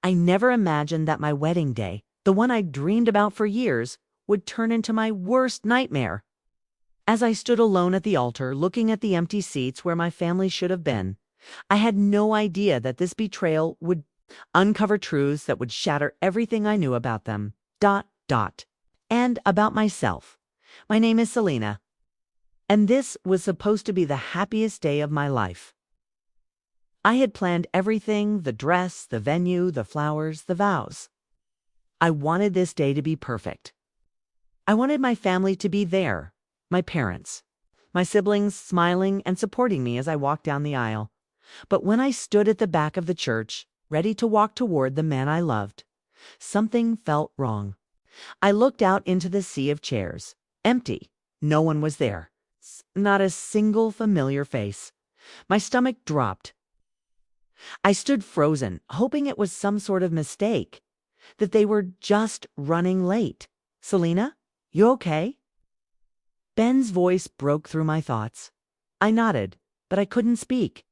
I never imagined that my wedding day, the one I'd dreamed about for years, would turn into my worst nightmare. As I stood alone at the altar, looking at the empty seats where my family should have been, I had no idea that this betrayal would uncover truths that would shatter everything I knew about them. And about myself. My name is Selena, and this was supposed to be the happiest day of my life. I had planned everything: the dress, the venue, the flowers, the vows. I wanted this day to be perfect. I wanted my family to be there, my parents, my siblings smiling and supporting me as I walked down the aisle. But when I stood at the back of the church, ready to walk toward the man I loved, something felt wrong. I looked out into the sea of chairs. Empty. No one was there. Not a single familiar face. My stomach dropped. I stood frozen, hoping it was some sort of mistake, that they were just running late. "Selena, you okay?" Ben's voice broke through my thoughts. I nodded, but I couldn't speak.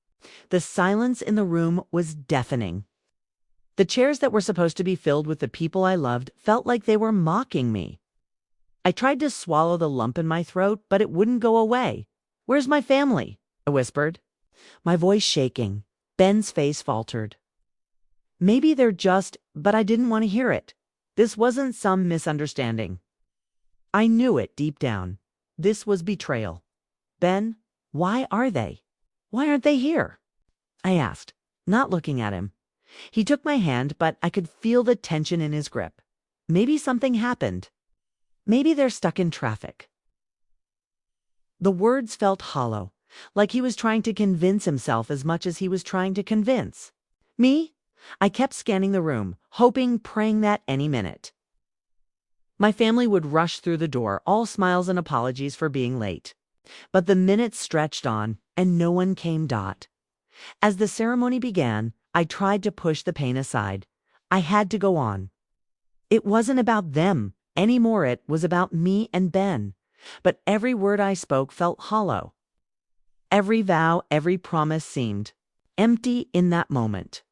The silence in the room was deafening. The chairs that were supposed to be filled with the people I loved felt like they were mocking me. I tried to swallow the lump in my throat, but it wouldn't go away. "Where's my family?" I whispered, my voice shaking. Ben's face faltered. "Maybe they're just," but I didn't want to hear it. This wasn't some misunderstanding. I knew it deep down. This was betrayal. "Ben, why are they? Why aren't they here?" I asked, not looking at him. He took my hand, but I could feel the tension in his grip. Maybe something happened. Maybe they're stuck in traffic. The words felt hollow, like he was trying to convince himself as much as he was trying to convince me. I kept scanning the room, hoping, praying that any minute my family would rush through the door, all smiles and apologies for being late. But the minutes stretched on, and no one came. As the ceremony began, I tried to push the pain aside. I had to go on. It wasn't about them anymore. It was about me and Ben. But every word I spoke felt hollow. Every vow, every promise seemed empty in that moment.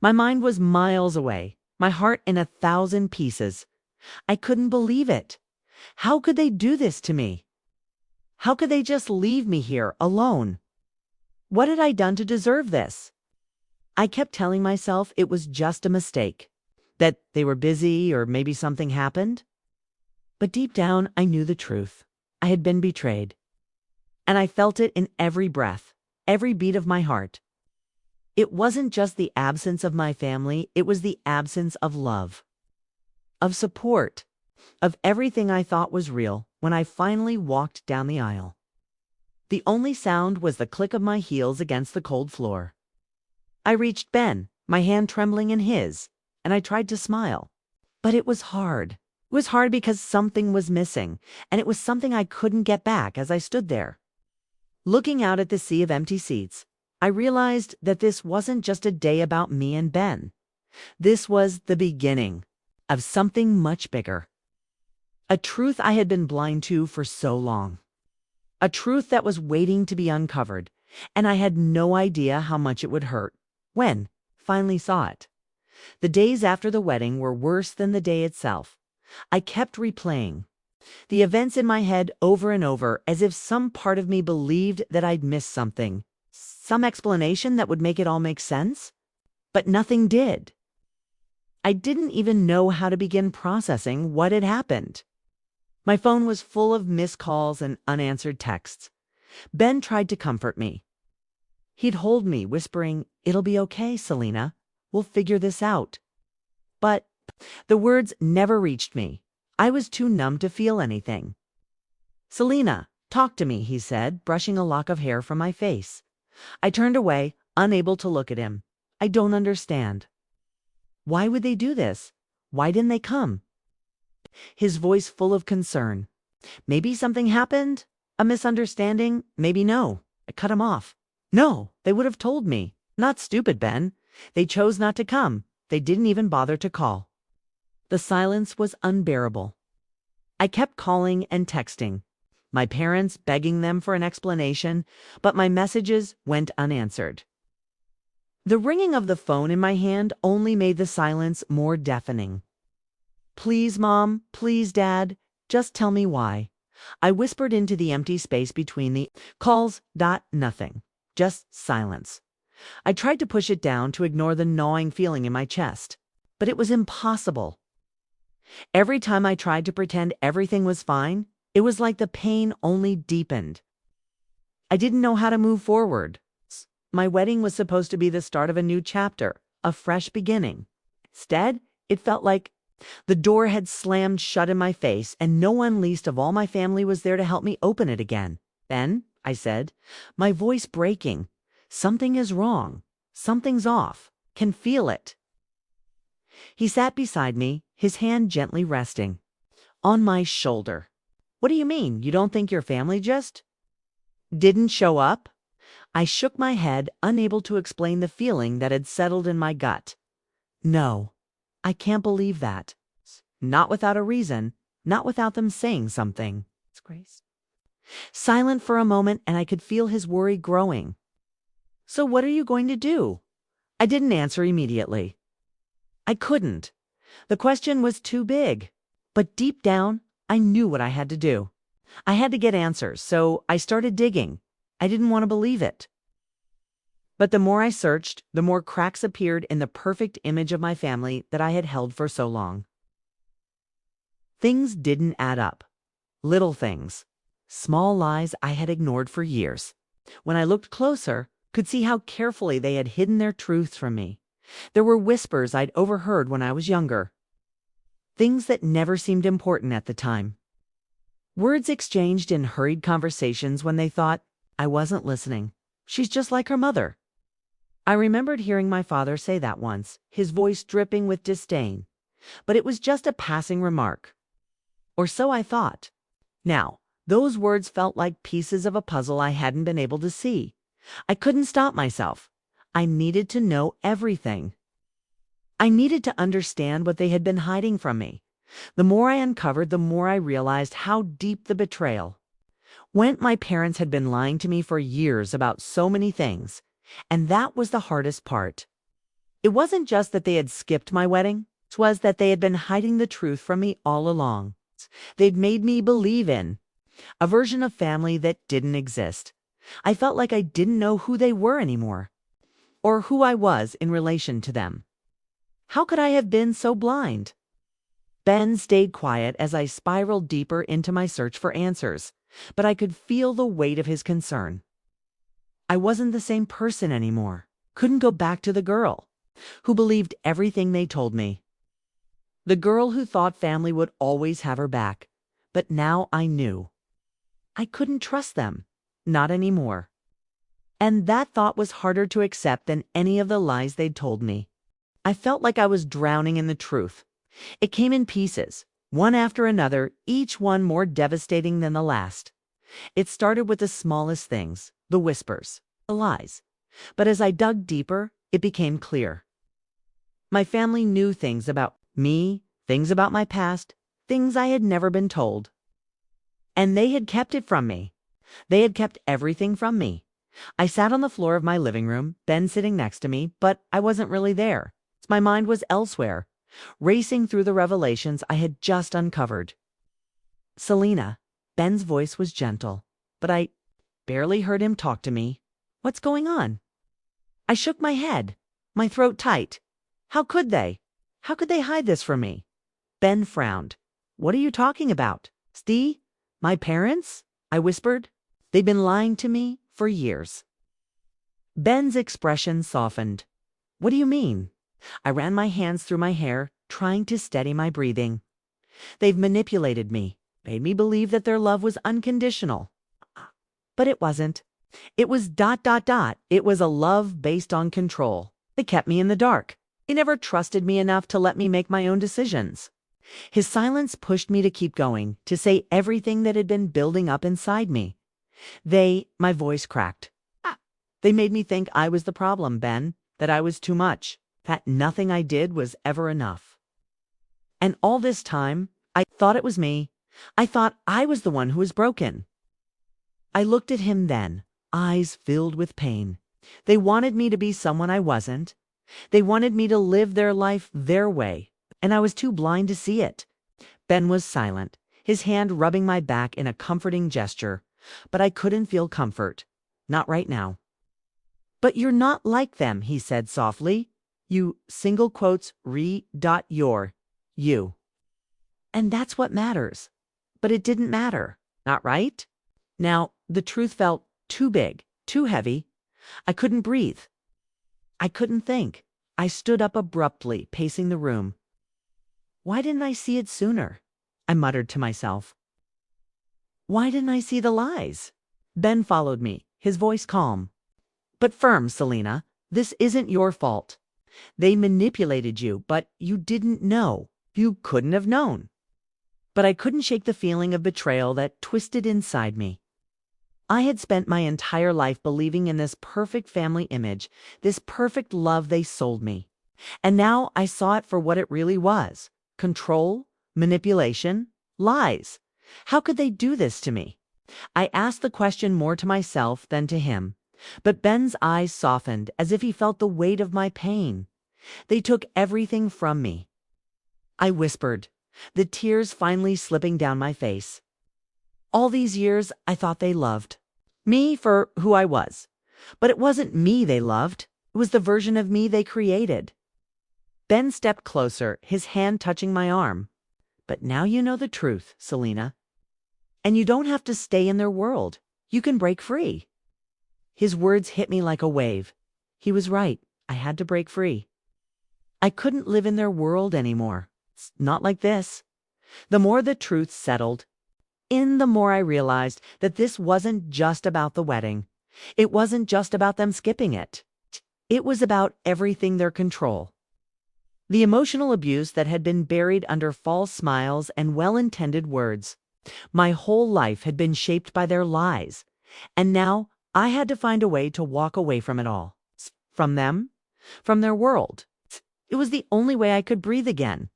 My mind was miles away, my heart in 1,000 pieces. I couldn't believe it. How could they do this to me? How could they just leave me here alone? What had I done to deserve this? I kept telling myself it was just a mistake, that they were busy or maybe something happened. But deep down, I knew the truth. I had been betrayed. And I felt it in every breath, every beat of my heart. It wasn't just the absence of my family, it was the absence of love, of support, of everything I thought was real when I finally walked down the aisle. The only sound was the click of my heels against the cold floor. I reached Ben, my hand trembling in his, and I tried to smile. But it was hard. It was hard because something was missing, and it was something I couldn't get back. As I stood there, looking out at the sea of empty seats, I realized that this wasn't just a day about me and Ben. This was the beginning of something much bigger. A truth I had been blind to for so long. A truth that was waiting to be uncovered, and I had no idea how much it would hurt when finally saw it. The days after the wedding were worse than the day itself. I kept replaying the events in my head over and over, as if some part of me believed that I'd missed something, some explanation that would make it all make sense. But nothing did. I didn't even know how to begin processing what had happened. My phone was full of missed calls and unanswered texts. Ben tried to comfort me. He'd hold me, whispering, "It'll be okay, Selena. We'll figure this out." But the words never reached me. I was too numb to feel anything. "Selena, talk to me," he said, brushing a lock of hair from my face. I turned away, unable to look at him. "I don't understand. Why would they do this? Why didn't they come?" His voice full of concern. "Maybe something happened? A misunderstanding? Maybe no." I cut him off. "No, they would have told me. Not stupid, Ben. They chose not to come. They didn't even bother to call." The silence was unbearable. I kept calling and texting, my parents begging them for an explanation, but my messages went unanswered. The ringing of the phone in my hand only made the silence more deafening. "Please, Mom, please, Dad, just tell me why." I whispered into the empty space between the calls. Nothing. Just silence. I tried to push it down to ignore the gnawing feeling in my chest, but it was impossible. Every time I tried to pretend everything was fine, it was like the pain only deepened. I didn't know how to move forward. My wedding was supposed to be the start of a new chapter, a fresh beginning. Instead, it felt like the door had slammed shut in my face, and no one, least of all my family, was there to help me open it again. "Ben," I said, my voice breaking, "something is wrong. Something's off. Can feel it." He sat beside me, his hand gently resting on my shoulder. "What do you mean? You don't think your family just didn't show up?" I shook my head, unable to explain the feeling that had settled in my gut. "No, I can't believe that. Not without a reason, not without them saying something." It's Grace. Silent for a moment, and I could feel his worry growing. "So what are you going to do?" I didn't answer immediately. I couldn't. The question was too big. But deep down, I knew what I had to do. I had to get answers, so I started digging. I didn't want to believe it. But the more I searched, the more cracks appeared in the perfect image of my family that I had held for so long. Things didn't add up. Little things. Small lies I had ignored for years. When I looked closer, could see how carefully they had hidden their truths from me. There were whispers I'd overheard when I was younger. Things that never seemed important at the time. Words exchanged in hurried conversations when they thought I wasn't listening. "She's just like her mother." I remembered hearing my father say that once, his voice dripping with disdain. But it was just a passing remark. Or so I thought. Now, those words felt like pieces of a puzzle I hadn't been able to see. I couldn't stop myself. I needed to know everything. I needed to understand what they had been hiding from me. The more I uncovered, the more I realized how deep the betrayal went. My parents had been lying to me for years about so many things, and that was the hardest part. It wasn't just that they had skipped my wedding, it was that they had been hiding the truth from me all along. They'd made me believe in a version of family that didn't exist. I felt like I didn't know who they were anymore, or who I was in relation to them. How could I have been so blind? Ben stayed quiet as I spiraled deeper into my search for answers, but I could feel the weight of his concern. I wasn't the same person anymore. Couldn't go back to the girl who believed everything they told me. The girl who thought family would always have her back. But now I knew. I couldn't trust them. Not anymore. And that thought was harder to accept than any of the lies they'd told me. I felt like I was drowning in the truth. It came in pieces, one after another, each one more devastating than the last. It started with the smallest things, the whispers, the lies. But as I dug deeper, it became clear. My family knew things about me, things about my past, things I had never been told. And they had kept it from me. They had kept everything from me. I sat on the floor of my living room, Ben sitting next to me, but I wasn't really there. My mind was elsewhere, racing through the revelations I had just uncovered. "Selena," Ben's voice was gentle, but I barely heard him talk to me. "What's going on?" I shook my head, my throat tight. How could they? How could they hide this from me? Ben frowned. "What are you talking about? Steve? My parents?" I whispered. "They've been lying to me for years." Ben's expression softened. "What do you mean?" I ran my hands through my hair, trying to steady my breathing. "They've manipulated me, made me believe that their love was unconditional. But it wasn't. It was ... It was a love based on control. They kept me in the dark. They never trusted me enough to let me make my own decisions." His silence pushed me to keep going, to say everything that had been building up inside me. My voice cracked. "They made me think I was the problem, Ben, that I was too much, that nothing I did was ever enough. And all this time, I thought it was me. I thought I was the one who was broken." I looked at him then, eyes filled with pain. They wanted me to be someone I wasn't. They wanted me to live their life their way, and I was too blind to see it. Ben was silent, his hand rubbing my back in a comforting gesture, but I couldn't feel comfort. Not right now. "But you're not like them," he said softly. "You, single quotes, your, you. And that's what matters." But it didn't matter. Not right? Now, the truth felt too big, too heavy. I couldn't breathe. I couldn't think. I stood up abruptly, pacing the room. Why didn't I see it sooner? I muttered to myself. Why didn't I see the lies? Ben followed me, his voice calm. But firm, Selena. This isn't your fault. They manipulated you, but you didn't know. You couldn't have known. But I couldn't shake the feeling of betrayal that twisted inside me. I had spent my entire life believing in this perfect family image, this perfect love they sold me. And now I saw it for what it really was. Control, manipulation, lies. How could they do this to me? I asked the question more to myself than to him. But Ben's eyes softened as if he felt the weight of my pain. They took everything from me. I whispered, the tears finally slipping down my face. All these years I thought they loved me for who I was. But it wasn't me they loved. It was the version of me they created. Ben stepped closer, his hand touching my arm. But now you know the truth, Selena. And you don't have to stay in their world. You can break free. His words hit me like a wave. He was right. I had to break free. I couldn't live in their world anymore. Not like this. The more the truth settled, the more I realized that this wasn't just about the wedding. It wasn't just about them skipping it. It was about everything their control. The emotional abuse that had been buried under false smiles and well-intended words. My whole life had been shaped by their lies. And now I had to find a way to walk away from it all. From them. From their world. It was the only way I could breathe again.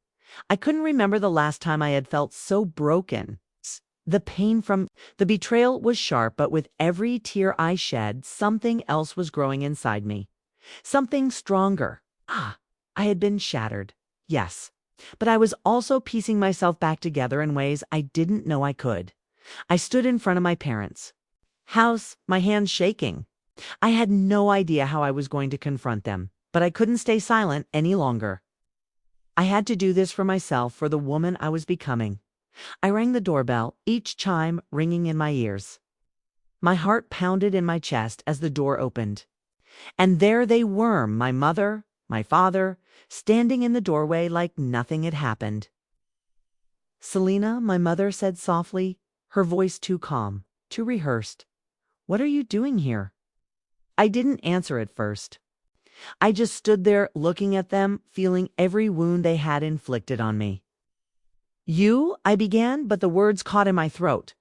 I couldn't remember the last time I had felt so broken. The pain from the betrayal was sharp, but with every tear I shed, something else was growing inside me. Something stronger. I had been shattered. Yes. But I was also piecing myself back together in ways I didn't know I could. I stood in front of my parents' house, my hands shaking. I had no idea how I was going to confront them, but I couldn't stay silent any longer. I had to do this for myself, for the woman I was becoming. I rang the doorbell, each chime ringing in my ears. My heart pounded in my chest as the door opened. And there they were, my mother, my father, standing in the doorway like nothing had happened. "Selena," my mother said softly, her voice too calm, too rehearsed. "What are you doing here?" I didn't answer at first. I just stood there looking at them, feeling every wound they had inflicted on me. "You," I began, but the words caught in my throat.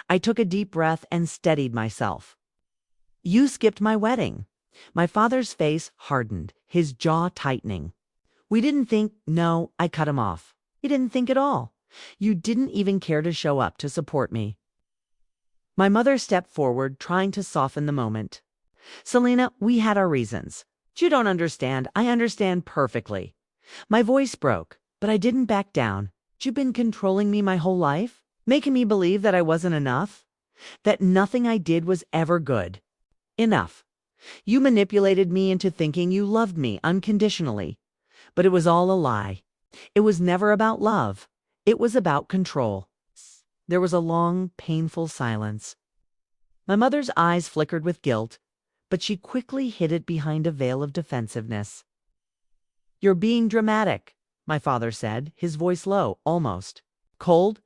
I took a deep breath and steadied myself. "You skipped my wedding." My father's face hardened, his jaw tightening. "We didn't think—" "No," I cut him off. "You didn't think at all. You didn't even care to show up to support me." My mother stepped forward, trying to soften the moment. "Selena, we had our reasons. You don't understand. I understand perfectly." My voice broke, but I didn't back down. "You've been controlling me my whole life, making me believe that I wasn't enough, that nothing I did was ever good. Enough. You manipulated me into thinking you loved me unconditionally. But it was all a lie. It was never about love. It was about control." There was a long, painful silence. My mother's eyes flickered with guilt, but she quickly hid it behind a veil of defensiveness. "You're being dramatic," my father said, his voice low, almost cold.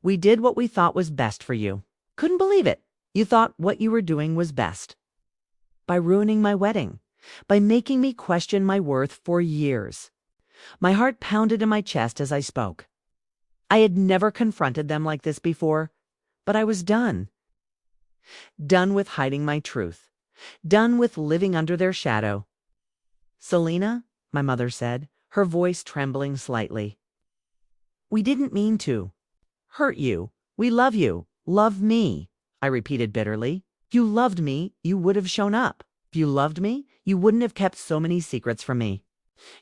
"We did what we thought was best for you. Couldn't believe it. You thought what you were doing was best. By ruining my wedding. By making me question my worth for years." My heart pounded in my chest as I spoke. I had never confronted them like this before, but I was done. Done with hiding my truth. Done with living under their shadow. "Selena," my mother said, her voice trembling slightly. "We didn't mean to hurt you. We love you. Love me," I repeated bitterly. "You loved me, you would have shown up. If you loved me, you wouldn't have kept so many secrets from me.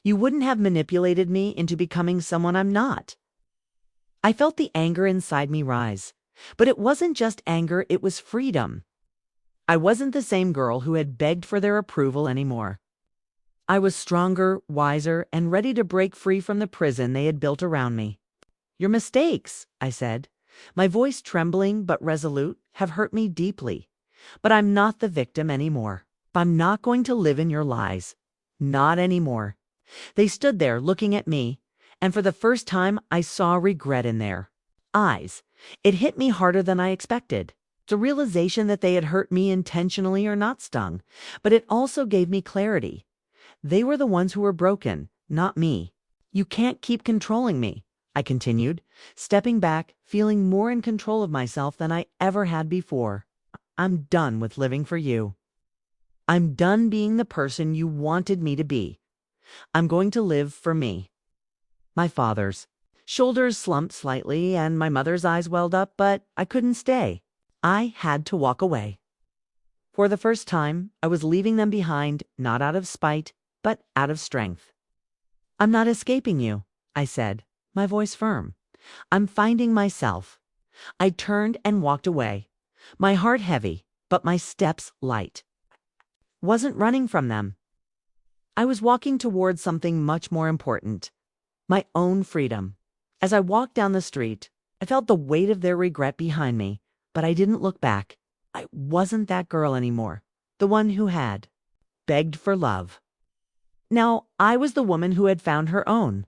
You wouldn't have manipulated me into becoming someone I'm not. I felt the anger inside me rise. But it wasn't just anger, it was freedom. I wasn't the same girl who had begged for their approval anymore. I was stronger, wiser, and ready to break free from the prison they had built around me. Your mistakes, I said, my voice trembling but resolute, have hurt me deeply. But I'm not the victim anymore. I'm not going to live in your lies. Not anymore. They stood there looking at me, and for the first time I saw regret in their eyes. It hit me harder than I expected. It's a realization that they had hurt me intentionally or not stung, but it also gave me clarity. They were the ones who were broken, not me. You can't keep controlling me, I continued, stepping back, feeling more in control of myself than I ever had before. I'm done with living for you. I'm done being the person you wanted me to be. I'm going to live for me. My father's shoulders slumped slightly and my mother's eyes welled up, but I couldn't stay. I had to walk away. For the first time, I was leaving them behind, not out of spite, but out of strength. I'm not escaping you, I said, my voice firm. I'm finding myself. I turned and walked away, my heart heavy, but my steps light. Wasn't running from them. I was walking towards something much more important, my own freedom. As I walked down the street, I felt the weight of their regret behind me, but I didn't look back. I wasn't that girl anymore, the one who had begged for love. Now I was the woman who had found her own.